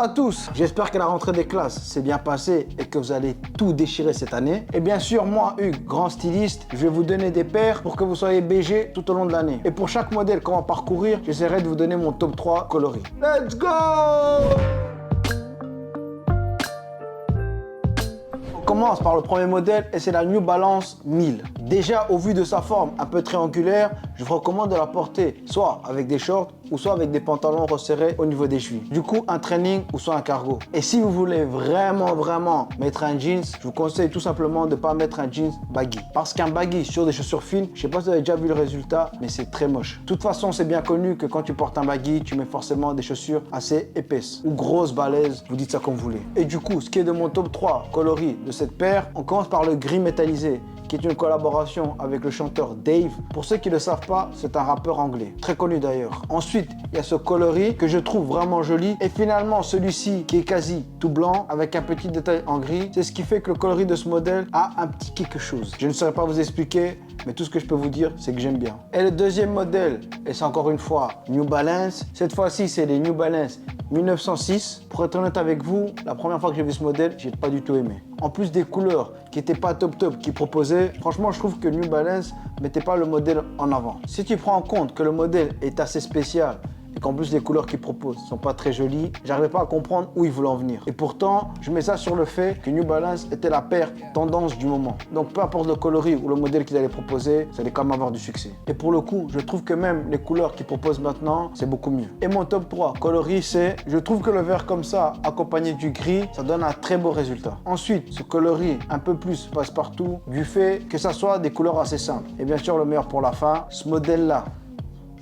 à tous, j'espère que la rentrée des classes s'est bien passée et que vous allez tout déchirer cette année. Et bien sûr, moi, Hugues, grand styliste, je vais vous donner des paires pour que vous soyez BG tout au long de l'année. Et pour chaque modèle qu'on va parcourir, j'essaierai de vous donner mon top 3 coloris. Let's go! On commence par le premier modèle et c'est la New Balance 1000. Déjà, au vu de sa forme un peu triangulaire, je vous recommande de la porter soit avec des shorts ou soit avec des pantalons resserrés au niveau des chevilles. Du coup, un training ou soit un cargo. Et si vous voulez vraiment mettre un jeans, je vous conseille tout simplement de ne pas mettre un jeans baggy. Parce qu'un baggy sur des chaussures fines, je sais pas si vous avez déjà vu le résultat, mais c'est très moche. De toute façon, c'est bien connu que quand tu portes un baggy, tu mets forcément des chaussures assez épaisses ou grosses, balèzes, vous dites ça comme vous voulez. Et du coup, ce qui est de mon top 3 coloris de cette paire, on commence par le gris métallisé, qui est une collaboration avec le chanteur Dave. Pour ceux qui ne le savent pas, c'est un rappeur anglais, très connu d'ailleurs. Ensuite, il y a ce coloris que je trouve vraiment joli. Et finalement, celui-ci qui est quasi tout blanc, avec un petit détail en gris, c'est ce qui fait que le coloris de ce modèle a un petit quelque chose. Je ne saurais pas vous expliquer, mais tout ce que je peux vous dire, c'est que j'aime bien. Et le deuxième modèle, et c'est encore une fois New Balance. Cette fois-ci, c'est les New Balance 1906. Pour être honnête avec vous, la première fois que j'ai vu ce modèle, j'ai pas du tout aimé. En plus des couleurs qui n'étaient pas top qu'ils proposaient, franchement je trouve que New Balance mettait pas le modèle en avant. Si tu prends en compte que le modèle est assez spécial et qu'en plus les couleurs qu'ils proposent sont pas très jolies, j'arrivais pas à comprendre où ils voulaient en venir. Et pourtant, je mets ça sur le fait que New Balance était la paire tendance du moment. Donc peu importe le coloris ou le modèle qu'ils allaient proposer, ça allait quand même avoir du succès. Et pour le coup, je trouve que même les couleurs qu'ils proposent maintenant, c'est beaucoup mieux. Et mon top 3 coloris, c'est, je trouve que le vert comme ça, accompagné du gris, ça donne un très beau résultat. Ensuite, ce coloris un peu plus passe-partout, du fait que ça soit des couleurs assez simples. Et bien sûr, le meilleur pour la fin, ce modèle-là.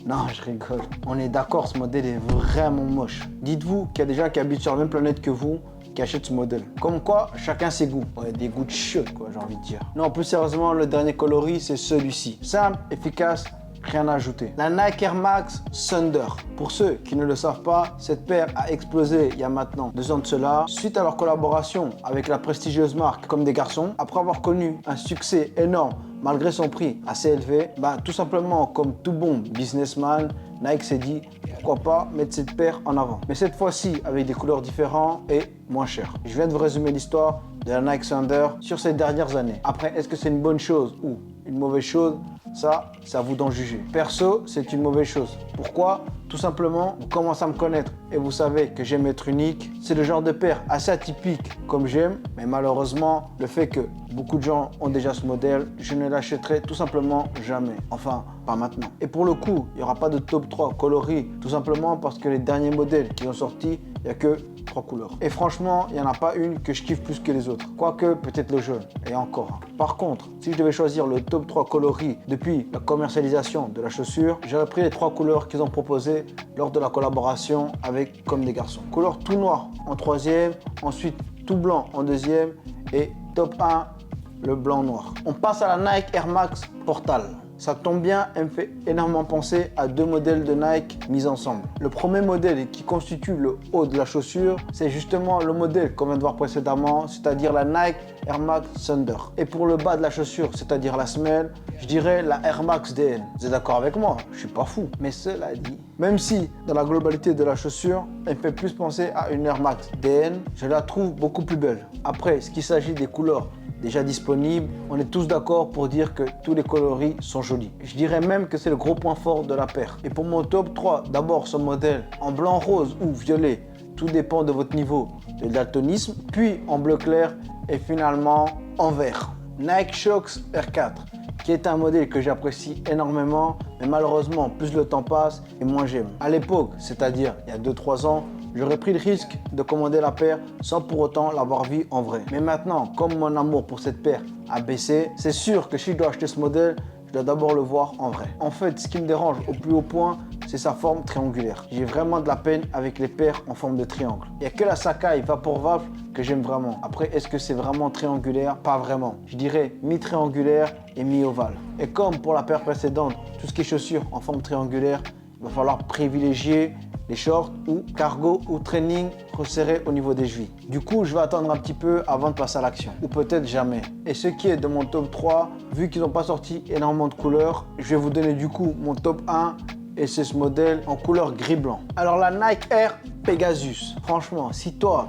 Non, je rigole. On est d'accord, ce modèle est vraiment moche. Dites-vous qu'il y a des gens qui habitent sur la même planète que vous qui achètent ce modèle. Comme quoi, chacun ses goûts. Ouais, des goûts de chiottes, quoi, j'ai envie de dire. Non, plus sérieusement, le dernier coloris, c'est celui-ci. Simple, efficace, rien à ajouter. La Nike Air Max Thunder. Pour ceux qui ne le savent pas, cette paire a explosé il y a maintenant 2 ans de cela, suite à leur collaboration avec la prestigieuse marque Comme des Garçons. Après avoir connu un succès énorme malgré son prix assez élevé, tout simplement comme tout bon businessman, Nike s'est dit pourquoi pas mettre cette paire en avant. Mais cette fois-ci avec des couleurs différentes et moins chères. Je viens de vous résumer l'histoire de la Nike Thunder sur ces dernières années. Après, est-ce que c'est une bonne chose ou une mauvaise chose? Ça, c'est à vous d'en juger. Perso, c'est une mauvaise chose. Pourquoi? Tout simplement, vous commencez à me connaître et vous savez que j'aime être unique. C'est le genre de paire assez atypique comme j'aime, mais malheureusement, le fait que beaucoup de gens ont déjà ce modèle, je ne l'achèterai tout simplement jamais. Enfin, pas maintenant. Et pour le coup, il n'y aura pas de top 3 coloris, tout simplement parce que les derniers modèles qui ont sorti, il n'y a que 3 couleurs. Et franchement, il n'y en a pas une que je kiffe plus que les autres. Quoique, peut-être le jaune. Et encore. Par contre, si je devais choisir le top 3 coloris depuis la commercialisation de la chaussure, j'aurais pris les 3 couleurs qu'ils ont proposées lors de la collaboration avec Comme des Garçons. Couleur tout noir en 3e, ensuite tout blanc en 2e et top 1, le blanc noir. On passe à la Nike Air Max Portal. Ça tombe bien, elle me fait énormément penser à 2 modèles de Nike mis ensemble. Le premier modèle qui constitue le haut de la chaussure, c'est justement le modèle qu'on vient de voir précédemment, c'est-à-dire la Nike Air Max Thunder. Et pour le bas de la chaussure, c'est-à-dire la semelle, je dirais la Air Max DN. Vous êtes d'accord avec moi? Je suis pas fou. Mais cela dit, même si dans la globalité de la chaussure, elle me fait plus penser à une Air Max DN, je la trouve beaucoup plus belle. Après, ce qu'il s'agit des couleurs déjà disponibles, on est tous d'accord pour dire que tous les coloris sont jolis. Je dirais même que c'est le gros point fort de la paire. Et pour mon top 3, d'abord ce modèle en blanc, rose ou violet, tout dépend de votre niveau de daltonisme, puis en bleu clair et finalement en vert. Nike Shox R4, qui est un modèle que j'apprécie énormément, mais malheureusement plus le temps passe et moins j'aime. À l'époque, c'est-à-dire il y a 2-3 ans, j'aurais pris le risque de commander la paire sans pour autant l'avoir vue en vrai. Mais maintenant, comme mon amour pour cette paire a baissé, c'est sûr que si je dois acheter ce modèle, je dois d'abord le voir en vrai. En fait, ce qui me dérange au plus haut point, c'est sa forme triangulaire. J'ai vraiment de la peine avec les paires en forme de triangle. Il n'y a que la Sacai Vaporwave que j'aime vraiment. Après, est-ce que c'est vraiment triangulaire? Pas vraiment. Je dirais mi-triangulaire et mi-ovale. Et comme pour la paire précédente, tout ce qui est chaussures en forme triangulaire, il va falloir privilégier les shorts ou cargo ou training resserrés au niveau des chevilles. Du coup, je vais attendre un petit peu avant de passer à l'action. Ou peut-être jamais. Et ce qui est de mon top 3, vu qu'ils n'ont pas sorti énormément de couleurs, je vais vous donner du coup mon top 1 et c'est ce modèle en couleur gris-blanc. Alors la Nike Air Pegasus. Franchement, si toi,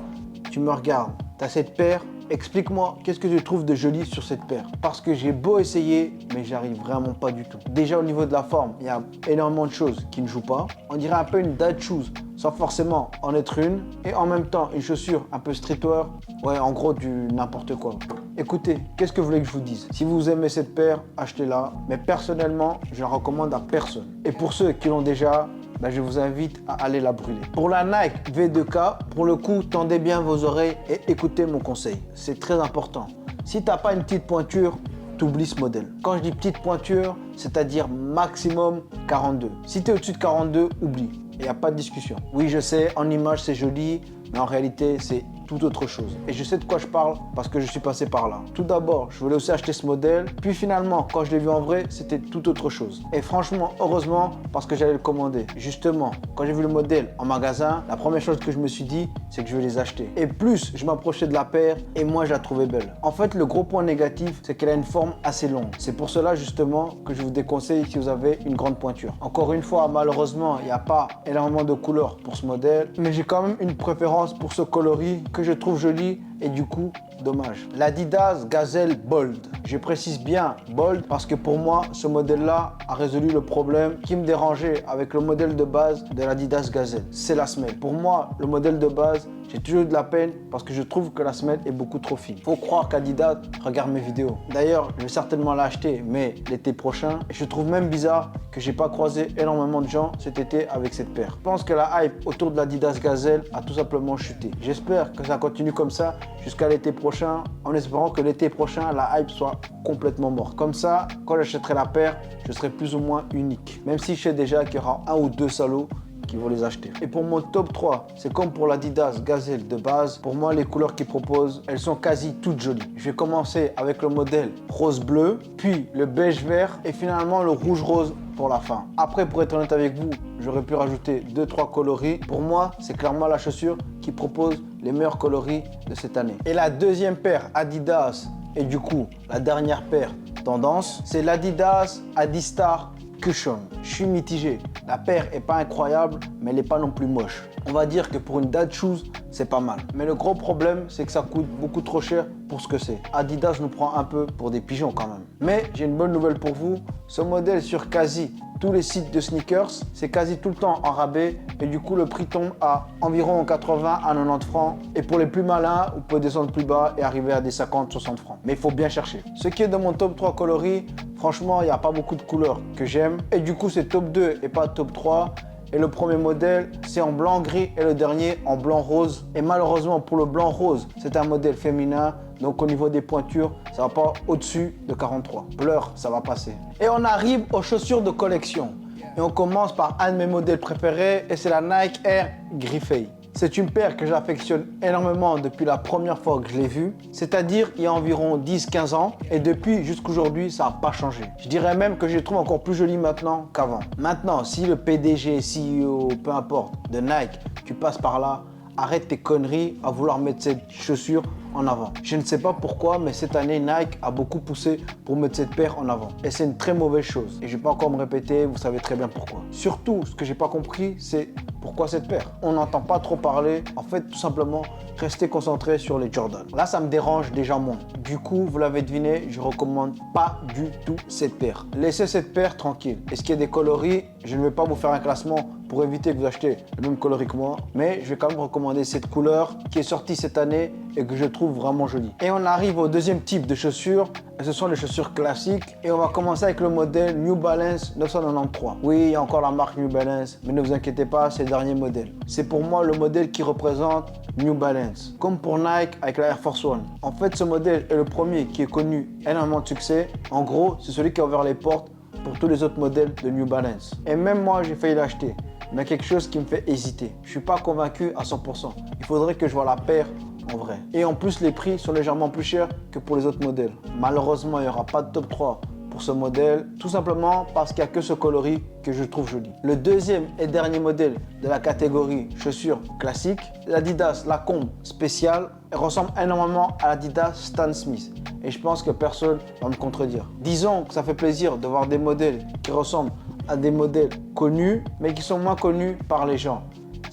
tu me regardes, tu as cette paire, explique-moi qu'est-ce que tu trouves de joli sur cette paire. Parce que j'ai beau essayer, mais j'arrive vraiment pas du tout. Déjà au niveau de la forme, il y a énormément de choses qui ne jouent pas. On dirait un peu une dad shoes, sans forcément en être une. Et en même temps, une chaussure un peu streetwear. Ouais, en gros, du n'importe quoi. Écoutez, qu'est-ce que vous voulez que je vous dise? Si vous aimez cette paire, achetez-la. Mais personnellement, je la recommande à personne. Et pour ceux qui l'ont déjà, je vous invite à aller la brûler. Pour la Nike V2K, pour le coup, tendez bien vos oreilles et écoutez mon conseil. C'est très important. Si tu n'as pas une petite pointure, tu oublies ce modèle. Quand je dis petite pointure, c'est-à-dire maximum 42. Si tu es au-dessus de 42, oublie. Il n'y a pas de discussion. Oui, je sais, en image, c'est joli, mais en réalité, c'est tout autre chose. Et je sais de quoi je parle parce que je suis passé par là. Tout d'abord, je voulais aussi acheter ce modèle. Puis finalement, quand je l'ai vu en vrai, c'était tout autre chose. Et franchement, heureusement, parce que j'allais le commander. Justement, quand j'ai vu le modèle en magasin, la première chose que je me suis dit, c'est que je vais les acheter. Et plus je m'approchais de la paire, et moi je la trouvais belle. En fait, le gros point négatif, c'est qu'elle a une forme assez longue. C'est pour cela justement que je vous déconseille si vous avez une grande pointure. Encore une fois, malheureusement, il n'y a pas énormément de couleurs pour ce modèle, mais j'ai quand même une préférence pour ce coloris que je trouve joli et du coup dommage. L'Adidas Gazelle Bold. Je précise bien Bold parce que pour moi ce modèle là a résolu le problème qui me dérangeait avec le modèle de base de l'Adidas Gazelle. C'est la semelle. Pour moi le modèle de base, j'ai toujours eu de la peine parce que je trouve que la semelle est beaucoup trop fine. Faut croire qu'Adidas regarde mes vidéos. D'ailleurs je vais certainement l'acheter mais l'été prochain. Et je trouve même bizarre que j'ai pas croisé énormément de gens cet été avec cette paire. Je pense que la hype autour de l'Adidas Gazelle a tout simplement chuté. J'espère que ça continue comme ça jusqu'à l'été prochain, en espérant que l'été prochain, la hype soit complètement morte. Comme ça, quand j'achèterai la paire, je serai plus ou moins unique. Même si je sais déjà qu'il y aura un ou deux salauds qui vont les acheter. Et pour mon top 3, c'est comme pour l'Adidas Gazelle de base. Pour moi, les couleurs qu'ils proposent, elles sont quasi toutes jolies. Je vais commencer avec le modèle rose-bleu, puis le beige-vert et finalement le rouge-rose pour la fin. Après, pour être honnête avec vous, j'aurais pu rajouter 2-3 coloris. Pour moi, c'est clairement la chaussure qui propose les meilleurs coloris de cette année. Et la deuxième paire Adidas, et du coup, la dernière paire tendance, c'est l'Adidas Adistar Cushion. Je suis mitigé. La paire est pas incroyable, mais elle n'est pas non plus moche. On va dire que pour une dad shoes, c'est pas mal. Mais le gros problème, c'est que ça coûte beaucoup trop cher pour ce que c'est. Adidas nous prend un peu pour des pigeons quand même. Mais j'ai une bonne nouvelle pour vous. Ce modèle sur quasi tous les sites de sneakers, c'est quasi tout le temps en rabais et du coup le prix tombe à environ 80 à 90 francs. Et pour les plus malins, vous pouvez descendre plus bas et arriver à des 50-60 francs. Mais il faut bien chercher. Ce qui est de mon top 3 coloris, franchement, il n'y a pas beaucoup de couleurs que j'aime. Et du coup, c'est top 2 et pas top 3. Et le premier modèle, c'est en blanc-gris et le dernier en blanc-rose. Et malheureusement, pour le blanc-rose, c'est un modèle féminin. Donc au niveau des pointures, ça va pas au-dessus de 43. Blur, ça va passer. Et on arrive aux chaussures de collection. Et on commence par un de mes modèles préférés et c'est la Nike Air Griffey. C'est une paire que j'affectionne énormément depuis la première fois que je l'ai vue, c'est-à-dire il y a environ 10-15 ans, et depuis jusqu'aujourd'hui, ça n'a pas changé. Je dirais même que je les trouve encore plus jolies maintenant qu'avant. Maintenant, si le PDG, CEO, peu importe, de Nike, tu passes par là, arrête tes conneries à vouloir mettre cette chaussure en avant. Je ne sais pas pourquoi, mais cette année, Nike a beaucoup poussé pour mettre cette paire en avant. Et c'est une très mauvaise chose. Et je ne vais pas encore me répéter, vous savez très bien pourquoi. Surtout, ce que j'ai pas compris, c'est pourquoi cette paire. On n'entend pas trop parler. En fait, tout simplement, restez concentré sur les Jordan. Là, ça me dérange déjà moins. Du coup, vous l'avez deviné, je recommande pas du tout cette paire. Laissez cette paire tranquille. Est-ce qu'il y a des coloris? Je ne vais pas vous faire un classement pour éviter que vous achetiez le même coloris que moi. Mais je vais quand même recommander cette couleur qui est sortie cette année et que je trouve vraiment jolie. Et on arrive au deuxième type de chaussures. Et ce sont les chaussures classiques. Et on va commencer avec le modèle New Balance 993. Oui, il y a encore la marque New Balance, mais ne vous inquiétez pas, c'est le dernier modèle. C'est pour moi le modèle qui représente New Balance. Comme pour Nike avec la Air Force One. En fait, ce modèle est le premier qui est connu énormément de succès. En gros, c'est celui qui a ouvert les portes pour tous les autres modèles de New Balance. Et même moi, j'ai failli l'acheter. Mais il y a quelque chose qui me fait hésiter. Je ne suis pas convaincu à 100%. Il faudrait que je vois la paire en vrai. Et en plus, les prix sont légèrement plus chers que pour les autres modèles. Malheureusement, il n'y aura pas de top 3 pour ce modèle, tout simplement parce qu'il n'y a que ce coloris que je trouve joli. Le deuxième et dernier modèle de la catégorie chaussures classiques, l'Adidas Lacombe Spécial, ressemble énormément à l'Adidas Stan Smith. Et je pense que personne ne va me contredire. Disons que ça fait plaisir de voir des modèles qui ressemblent à des modèles connus, mais qui sont moins connus par les gens.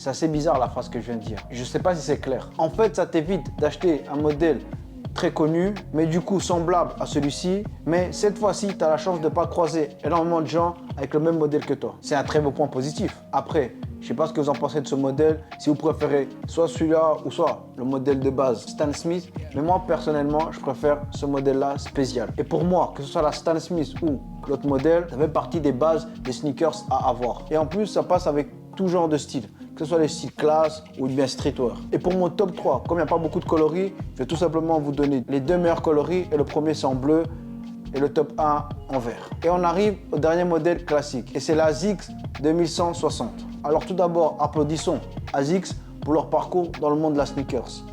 C'est assez bizarre la phrase que je viens de dire. Je ne sais pas si c'est clair. En fait, ça t'évite d'acheter un modèle très connu, mais du coup semblable à celui-ci. Mais cette fois-ci, tu as la chance de ne pas croiser énormément de gens avec le même modèle que toi. C'est un très beau point positif. Après, je ne sais pas ce que vous en pensez de ce modèle, si vous préférez soit celui-là ou soit le modèle de base Stan Smith. Mais moi, personnellement, je préfère ce modèle-là spécial. Et pour moi, que ce soit la Stan Smith ou l'autre modèle, ça fait partie des bases des sneakers à avoir. Et en plus, ça passe avec tout genre de style, que ce soit les styles classe ou bien streetwear. Et pour mon top 3, comme il n'y a pas beaucoup de coloris, je vais tout simplement vous donner les deux meilleurs coloris. Et le premier, c'est en bleu et le top 1 en vert. Et on arrive au dernier modèle classique. Et c'est la ASICS 2160. Alors tout d'abord, applaudissons ASICS pour leur parcours dans le monde de la sneakers.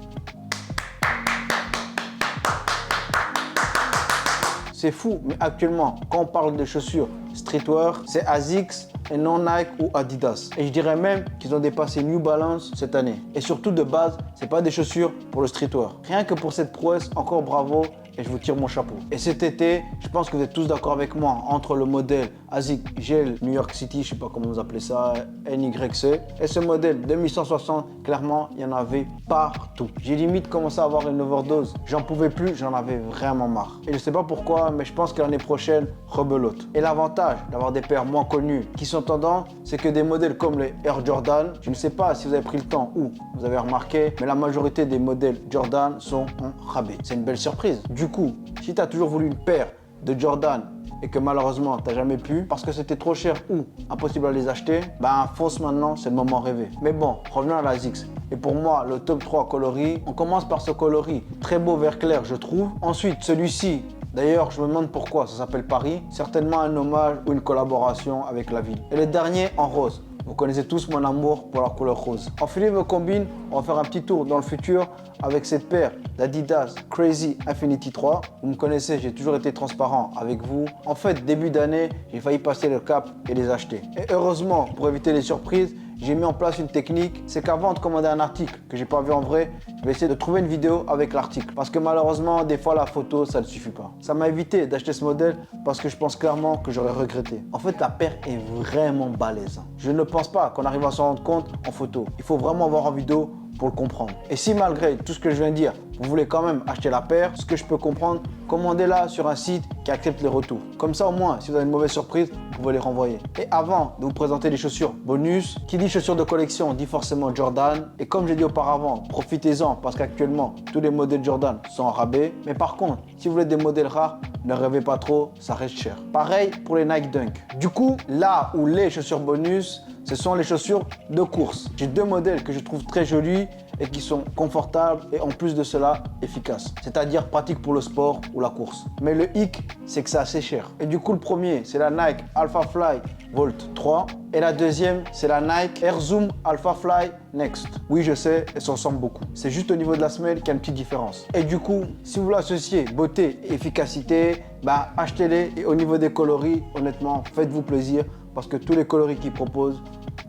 C'est fou, mais actuellement, quand on parle de chaussures streetwear, c'est ASICS et non Nike ou Adidas. Et je dirais même qu'ils ont dépassé New Balance cette année. Et surtout de base, c'est pas des chaussures pour le streetwear. Rien que pour cette prouesse, encore bravo et je vous tire mon chapeau. Et cet été, je pense que vous êtes tous d'accord avec moi, entre le modèle ASICS Gel New York City, je sais pas comment vous appelez ça, NYC, et ce modèle 2160, clairement, il y en avait partout. J'ai limite commencé à avoir une overdose. J'en pouvais plus, j'en avais vraiment marre. Et je sais pas pourquoi, mais je pense que l'année prochaine, rebelote. Et l'avantage d'avoir des paires moins connues qui sont tendance, c'est que des modèles comme les Air Jordan, je ne sais pas si vous avez pris le temps ou vous avez remarqué, mais la majorité des modèles Jordan sont en rabais. C'est une belle surprise. Du coup, si tu as toujours voulu une paire de Jordan et que malheureusement tu n'as jamais pu parce que c'était trop cher ou impossible à les acheter, ben fonce maintenant, c'est le moment rêvé. Mais bon, revenons à la ASICS. Et pour moi, le top 3 coloris, on commence par ce coloris très beau vert clair, je trouve. Ensuite, celui-ci, d'ailleurs, je me demande pourquoi ça s'appelle Paris. Certainement un hommage ou une collaboration avec la ville. Et le dernier en rose. Vous connaissez tous mon amour pour la couleur rose. En filet vos combines, on va faire un petit tour dans le futur avec cette paire d'Adidas Crazy Infinity 3. Vous me connaissez, j'ai toujours été transparent avec vous. En fait, début d'année, j'ai failli passer le cap et les acheter. Et heureusement, pour éviter les surprises, j'ai mis en place une technique, c'est qu'avant de commander un article que j'ai pas vu en vrai, je vais essayer de trouver une vidéo avec l'article. Parce que malheureusement, des fois la photo, ça ne suffit pas. Ça m'a évité d'acheter ce modèle parce que je pense clairement que j'aurais regretté. En fait, la paire est vraiment balèze. Je ne pense pas qu'on arrive à s'en rendre compte en photo. Il faut vraiment voir en vidéo pour le comprendre. Et si malgré tout ce que je viens de dire, vous voulez quand même acheter la paire, ce que je peux comprendre, commandez-la sur un site qui accepte les retours. Comme ça au moins, si vous avez une mauvaise surprise, vous pouvez les renvoyer. Et avant de vous présenter les chaussures bonus, qui dit chaussures de collection dit forcément Jordan. Et comme j'ai dit auparavant, profitez-en parce qu'actuellement, tous les modèles Jordan sont en rabais. Mais par contre, si vous voulez des modèles rares, ne rêvez pas trop, ça reste cher. Pareil pour les Nike Dunk. Du coup, là où les chaussures bonus, ce sont les chaussures de course. J'ai deux modèles que je trouve très jolis et qui sont confortables et en plus de cela, efficaces. C'est-à-dire pratiques pour le sport ou la course. Mais le hic, c'est que c'est assez cher. Et du coup, le premier, c'est la Nike Alpha Fly Volt 3. Et la deuxième, c'est la Nike Air Zoom Alpha Fly Next. Oui, je sais, elles se ressemblent beaucoup. C'est juste au niveau de la semelle qu'il y a une petite différence. Et du coup, si vous voulez associer beauté et efficacité, bah achetez-les. Et au niveau des coloris, honnêtement, faites-vous plaisir parce que tous les coloris qu'ils proposent,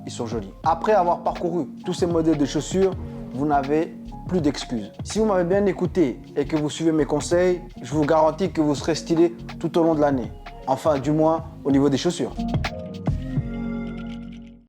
ils sont jolis. Après avoir parcouru tous ces modèles de chaussures, vous n'avez plus d'excuses. Si vous m'avez bien écouté et que vous suivez mes conseils, je vous garantis que vous serez stylé tout au long de l'année. Enfin, du moins, au niveau des chaussures.